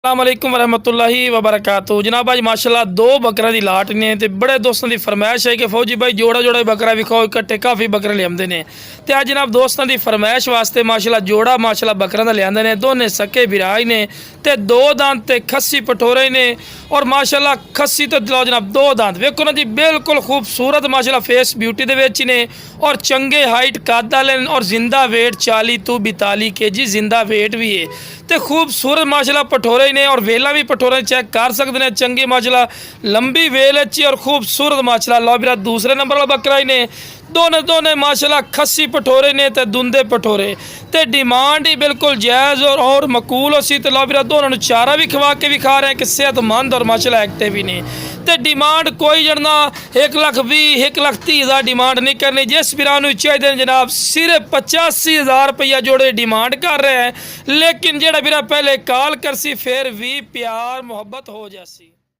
अस्सलामुअलैकुम वरहमतुल्लाहि वबरकातुहू। जनाब अज माशाल्लाह दो बकरा की लाट ने तो बड़े दोस्तों की फरमाइश है कि फौजी भाई जोड़ा जोड़ा बकरा विखाओ, इकट्ठे काफ़ी बकरे लियाते हैं। तो अज जनाब दोस्तों की फरमाइश वास्ते माशाल्लाह जोड़ा माशाल्लाह बकरा का लियाते हैं। दोने सके बिराई ने तो दो दांत ते खस्सी पठोरे ने और माशाल्लाह खस्सी तो लो जनाब दो दांत वेखो ना जी, बिल्कुल खूबसूरत माशाल्लाह फेस ब्यूटी दे विच ने और चंगे हाइट कद वाले और जिंदा वेट 40 तो 42 kg जिंदा वेट भी है। तो खूबसूरत माशाल्लाह पठोरे ने और वेला भी पठोरे चेक कर सकते हैं। चंगी माशाल्लाह लंबी वेल अच्छी और खूबसूरत माशाल्लाह लो बिरा दूसरे नंबर वाला बकरा ही ने दोने दोने माशाल्लाह खस्सी पठोरे ने ते दुंदे पठोरे ते डिमांड ही बिल्कुल जायज़ और मकूल हो सी। तो लो बिरा दोनों चारा भी खवा के भी खा रहे हैं कि सेहतमंद और माशाल्लाह एक्टिव भी ने। तो डिमांड कोई जड़ना 1,20,000 1,30,000 डिमांड नहीं करनी। जिस बिरा चाहिए जनाब सिर्फ 85,000 रुपया जोड़े डिमांड कर रहे हैं, लेकिन जेड़ा बिरा पहले कॉल करसी फिर भी प्यार मुहब्बत हो जासी।